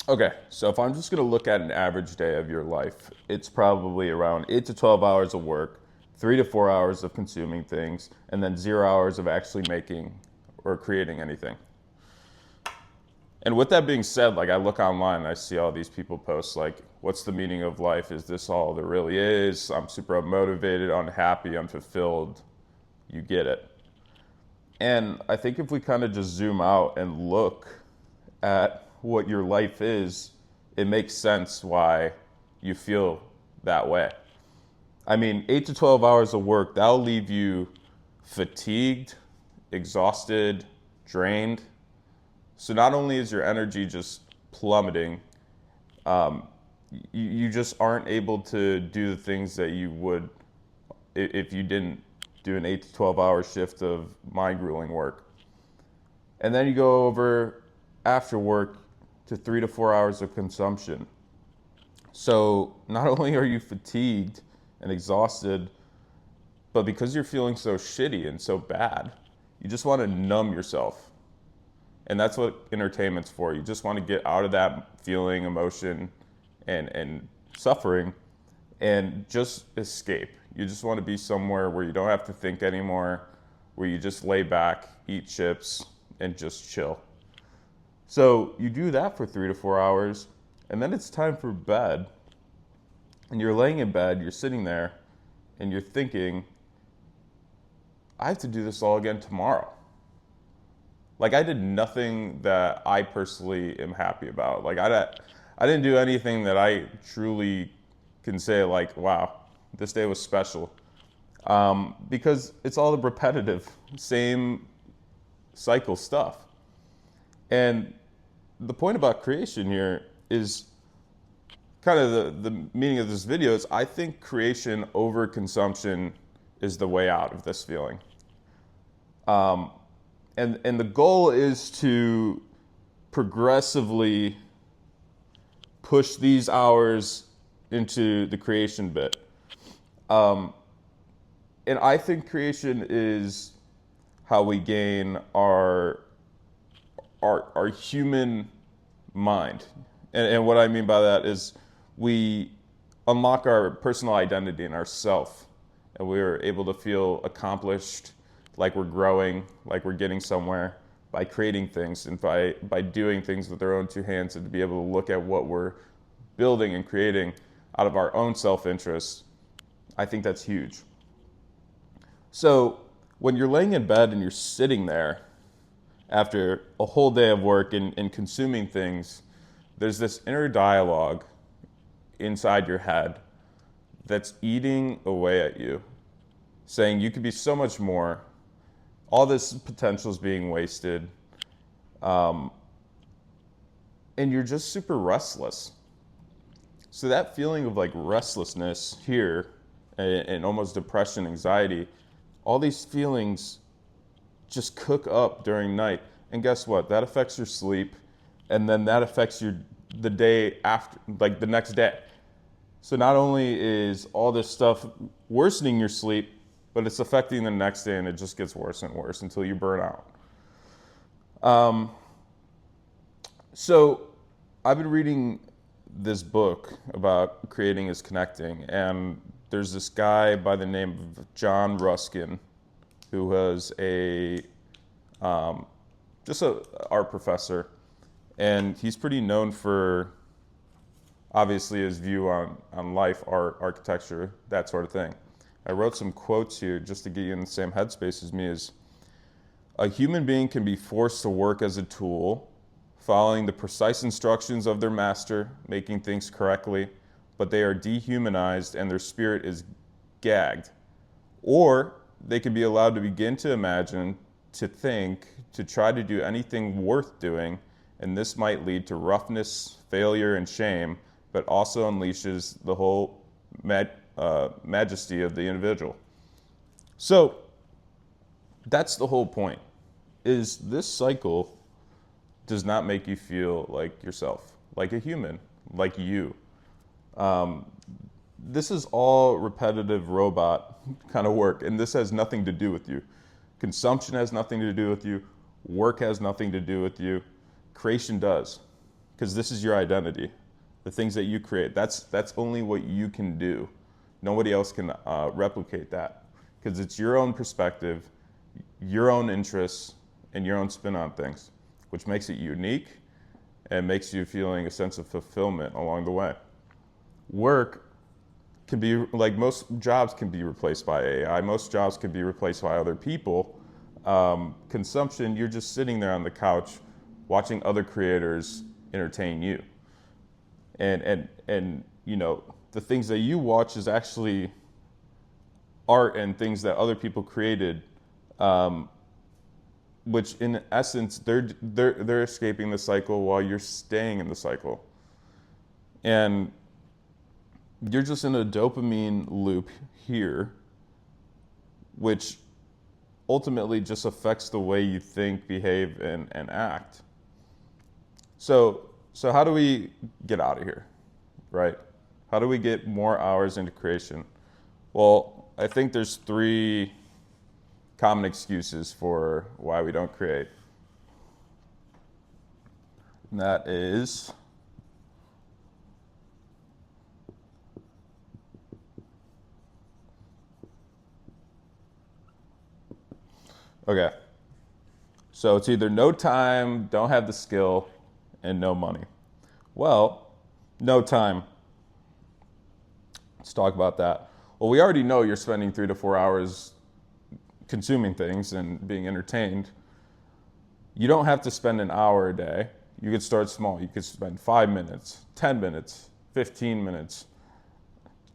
Okay, so if I'm just going to look at an average day of your life, it's probably around 8 to 12 hours of work, 3 to 4 hours of consuming things, and then 0 hours of actually making or creating anything. And with that being said, like I look online and I see all these people post like, what's the meaning of life? Is this all there really is? I'm super unmotivated, unhappy, unfulfilled. You get it. And I think if we kind of just zoom out and look at what your life is, it makes sense why you feel that way. I mean, 8 to 12 hours of work, that'll leave you fatigued, exhausted, drained. So not only is your energy just plummeting, um, you just aren't able to do the things that you would if you didn't do an 8 to 12 hour shift of mind grueling work. And then you go over after work to 3 to 4 hours of consumption. So not only are you fatigued and exhausted, but because you're feeling so shitty and so bad, you just want to numb yourself. And that's what entertainment's for. You just want to get out of that feeling, emotion, and suffering and just escape. You just want to be somewhere where you don't have to think anymore, where you just lay back, eat chips, and just chill. So you do that for 3 to 4 hours, and then it's time for bed. And you're laying in bed, you're sitting there, and you're thinking, I have to do this all again tomorrow. Like I did nothing that I personally am happy about. I didn't do anything that I truly can say like, wow, this day was special. Because it's all the repetitive, same cycle stuff. And the point about creation here is kind of the meaning of this video is I think creation over consumption is the way out of this feeling. Um, and the goal is to progressively push these hours into the creation bit. Um, and I think creation is how we gain our human mind. And what I mean by that is we unlock our personal identity and our self, and we're able to feel accomplished, like we're growing, like we're getting somewhere by creating things and by doing things with our own two hands, and to be able to look at what we're building and creating out of our own self-interest. I think that's huge. So when you're laying in bed and you're sitting there after a whole day of work and consuming things, there's this inner dialogue inside your head that's eating away at you, saying you could be so much more. All this potential is being wasted. Um, and you're just super restless. So that feeling of like restlessness here and almost depression, anxiety, all these feelings just cook up during night. And guess what? That affects your sleep, and then that affects your the day after, like the next day. So not only is all this stuff worsening your sleep, but it's affecting the next day, and it just gets worse and worse until you burn out. Um, so I've been reading this book about creating is connecting, and there's this guy by the name of John Ruskin, who was a um, just a art professor, and he's pretty known for obviously his view on life, art, architecture, that sort of thing. I wrote some quotes here just to get you in the same headspace as me. Is a human being can be forced to work as a tool, following the precise instructions of their master, making things correctly, but they are dehumanized and their spirit is gagged. Or they can be allowed to begin to imagine, to think, to try to do anything worth doing, and this might lead to roughness, failure, and shame, but also unleashes the whole majesty of the individual. So that's the whole point, is this cycle does not make you feel like yourself, like a human, like you. Um, this is all repetitive robot kind of work, and this has nothing to do with you. Consumption has nothing to do with you. Work has nothing to do with you. Creation does. because this is your identity. The things that you create, that's only what you can do. Nobody else can replicate that, because it's your own perspective, your own interests, and your own spin on things, which makes it unique and makes you feeling a sense of fulfillment along the way. Work can be, like most jobs can be replaced by AI, most jobs can be replaced by other people. Consumption, you're just sitting there on the couch watching other creators entertain you. And you know, the things that you watch is actually art and things that other people created, which in essence they're escaping the cycle while you're staying in the cycle. And you're just in a dopamine loop here, which ultimately just affects the way you think, behave, and act. So how do we get out of here, right? How do we get more hours into creation? Well, I think there's 3 common excuses for why we don't create. And that is okay. So it's either no time, don't have the skill, and no money. Well, no time. Let's talk about that. Well, we already know you're spending 3 to 4 hours consuming things and being entertained. You don't have to spend an hour a day. You could start small. You could spend 5 minutes, 10 minutes, 15 minutes.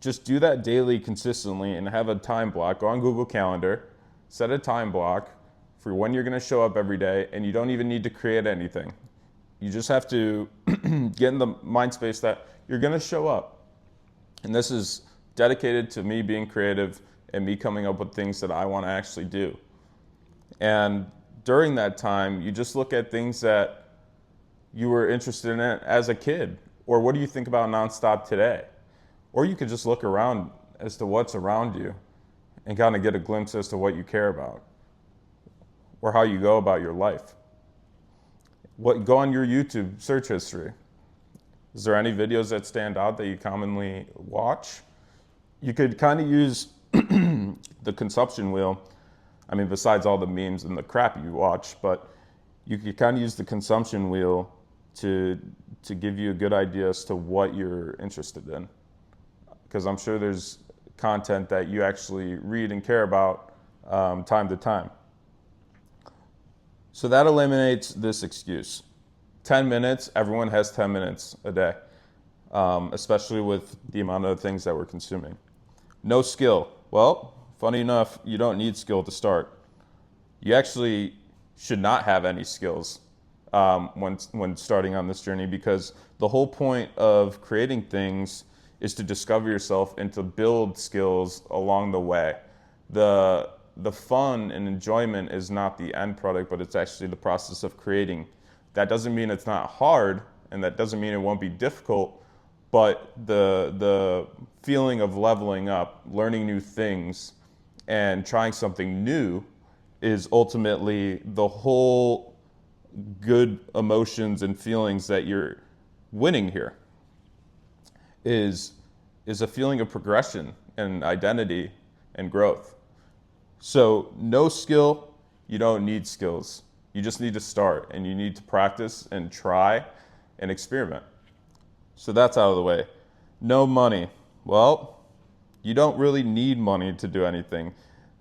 Just do that daily consistently and have a time block. Go on Google Calendar, set a time block for when you're going to show up every day, and you don't even need to create anything. You just have to get in the mind space that you're going to show up. And this is dedicated to me being creative and me coming up with things that I want to actually do. And during that time, you just look at things that you were interested in as a kid, or what do you think about nonstop today? Or you could just look around as to what's around you and kind of get a glimpse as to what you care about or how you go about your life. Go on your YouTube search history. Is there any videos that stand out that you commonly watch? You could kind of use the consumption wheel. I mean, besides all the memes and the crap you watch, but you could kind of use the consumption wheel to give you a good idea as to what you're interested in. Because I'm sure there's content that you actually read and care about time to time. So that eliminates this excuse. 10 minutes, everyone has 10 minutes a day, especially with the amount of things that we're consuming. No skill. Well, funny enough, you don't need skill to start. You actually should not have any skills when starting on this journey, because the whole point of creating things is to discover yourself and to build skills along the way. The fun and enjoyment is not the end product, but it's actually the process of creating. That doesn't mean it's not hard, and that doesn't mean it won't be difficult, but the feeling of leveling up, learning new things, and trying something new is ultimately the whole good emotions and feelings that you're winning here. Is a feeling of progression and identity and growth. So no skill, you don't need skills. You just need to start, and you need to practice and try and experiment. So that's out of the way. No money. Well, you don't really need money to do anything.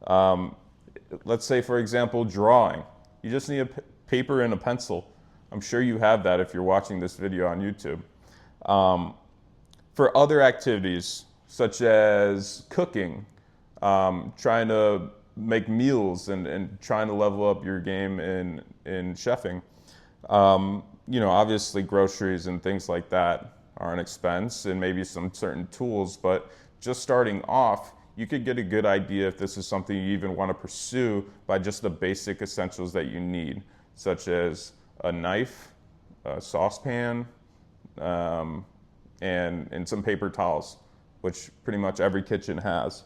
Let's say, for example, drawing. You just need a paper and a pencil. I'm sure you have that if you're watching this video on YouTube. For other activities, such as cooking, trying to make meals and trying to level up your game in chefing. Obviously groceries and things like that are an expense, and maybe some certain tools, but just starting off, you could get a good idea if this is something you even want to pursue by just the basic essentials that you need, such as a knife, a saucepan, and some paper towels, which pretty much every kitchen has.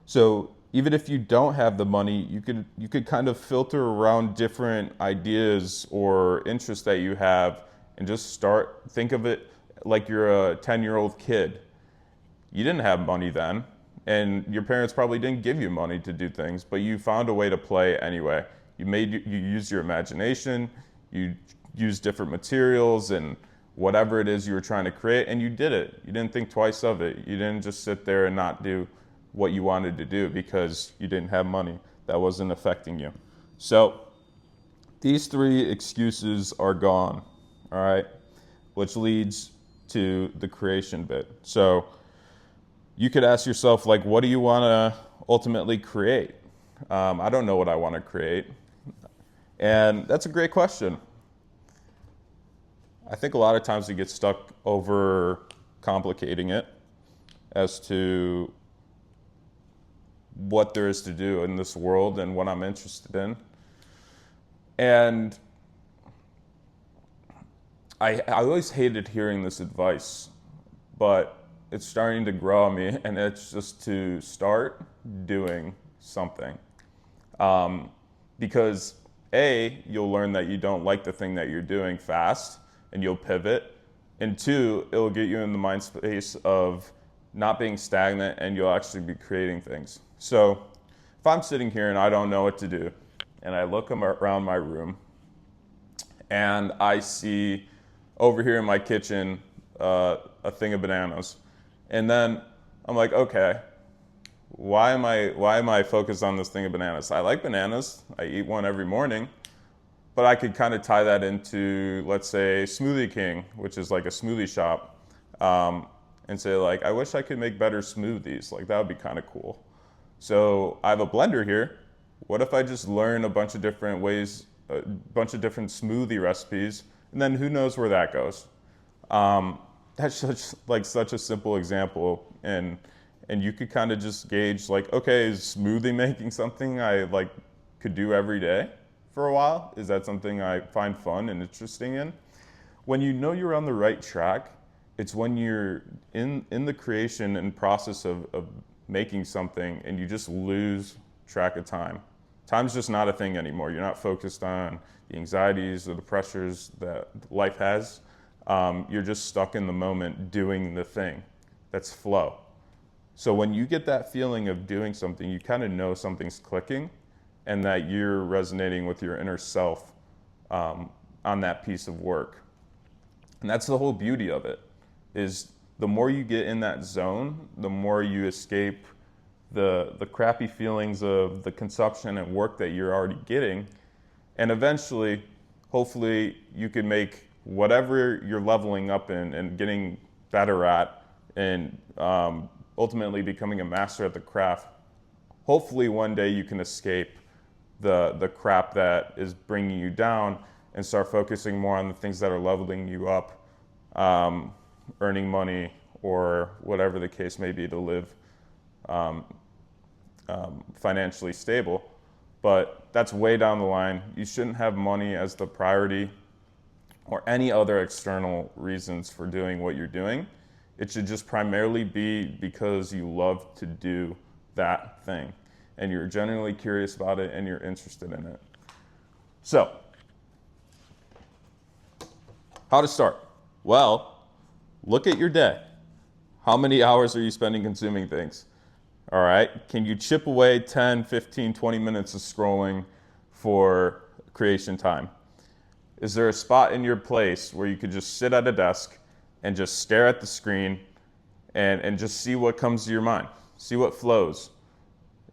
So even if you don't have the money, you could kind of filter around different ideas or interests that you have and just start. Think of it like you're a 10-year-old kid. You didn't have money then, and your parents probably didn't give you money to do things, but you found a way to play anyway. You used your imagination, you used different materials and whatever it is you were trying to create, and you did it. You didn't think twice of it. You didn't just sit there and not do what you wanted to do because you didn't have money. That wasn't affecting you. So these three excuses are gone, all right? Which leads to the creation bit. So you could ask yourself, like, what do you want to ultimately create? I don't know what I want to create. And that's a great question. I think a lot of times we get stuck over complicating it as to what there is to do in this world and what I'm interested in. And I always hated hearing this advice, but it's starting to grow on me, and it's just to start doing something. Because A, you'll learn that you don't like the thing that you're doing fast, and you'll pivot. And two, it'll get you in the mind space of not being stagnant, and you'll actually be creating things. So if I'm sitting here and I don't know what to do, and I look around my room, and I see over here in my kitchen a thing of bananas, and then I'm like, okay, why am I focused on this thing of bananas? I like bananas. I eat one every morning. But I could kind of tie that into, let's say, Smoothie King, which is like a smoothie shop, and say, like, I wish I could make better smoothies. Like, that would be kind of cool. So I have a blender here. What if I just learn a bunch of different ways, a bunch of different smoothie recipes, and then who knows where that goes? That's such a simple example, and you could kind of just gauge, like, okay, is smoothie making something I like could do every day for a while? Is that something I find fun and interesting in? When you know you're on the right track, it's when you're in the creation and process of making something and you just lose track of time. Time's just not a thing anymore. You're not focused on the anxieties or the pressures that life has. You're just stuck in the moment doing the thing. That's flow. So when you get that feeling of doing something, you kind of know something's clicking and that you're resonating with your inner self on that piece of work. And that's the whole beauty of it, is the more you get in that zone, the more you escape the crappy feelings of the consumption and work that you're already getting. And eventually, hopefully, you can make whatever you're leveling up in and getting better at and ultimately becoming a master at the craft. Hopefully one day you can escape the crap that is bringing you down and start focusing more on the things that are leveling you up, earning money or whatever the case may be to live financially stable. But that's way down the line. You shouldn't have money as the priority or any other external reasons for doing what you're doing. It should just primarily be because you love to do that thing and you're genuinely curious about it and you're interested in it. So, how to start? Well, look at your day. How many hours are you spending consuming things? All right, can you chip away 10, 15, 20 minutes of scrolling for creation time? Is there a spot in your place where you could just sit at a desk and just stare at the screen and just see what comes to your mind? See what flows?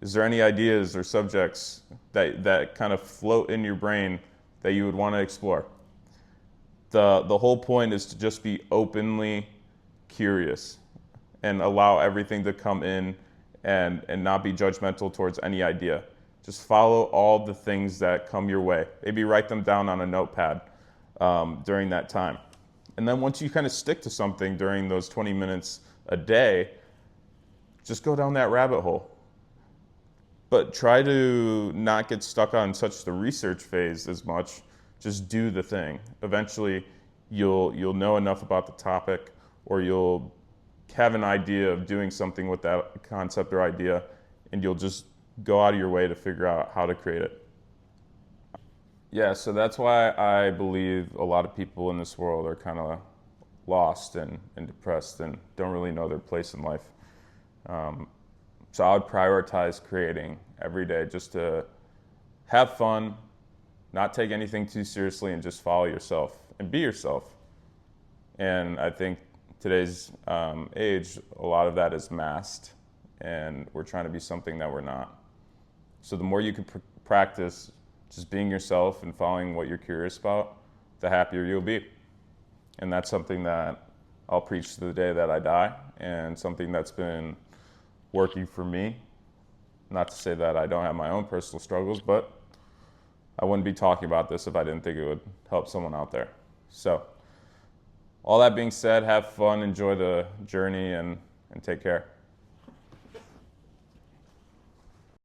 Is there any ideas or subjects that kind of float in your brain that you would want to explore? The whole point is to just be openly curious and allow everything to come in and not be judgmental towards any idea. Just follow all the things that come your way. Maybe write them down on a notepad during that time. And then once you kind of stick to something during those 20 minutes a day, just go down that rabbit hole. But try to not get stuck on such the research phase as much. Just do the thing. Eventually, you'll know enough about the topic, or you'll have an idea of doing something with that concept or idea, and you'll just go out of your way to figure out how to create it. Yeah, so that's why I believe a lot of people in this world are kind of lost and depressed and don't really know their place in life. Um, so I would prioritize creating every day just to have fun, not take anything too seriously, and just follow yourself and be yourself. And I think today's age, a lot of that is masked, and we're trying to be something that we're not. So the more you can practice just being yourself and following what you're curious about, the happier you'll be. And that's something that I'll preach to the day that I die, and something that's been working for me. Not to say that I don't have my own personal struggles, but I wouldn't be talking about this if I didn't think it would help someone out there. So, all that being said, have fun, enjoy the journey, and take care.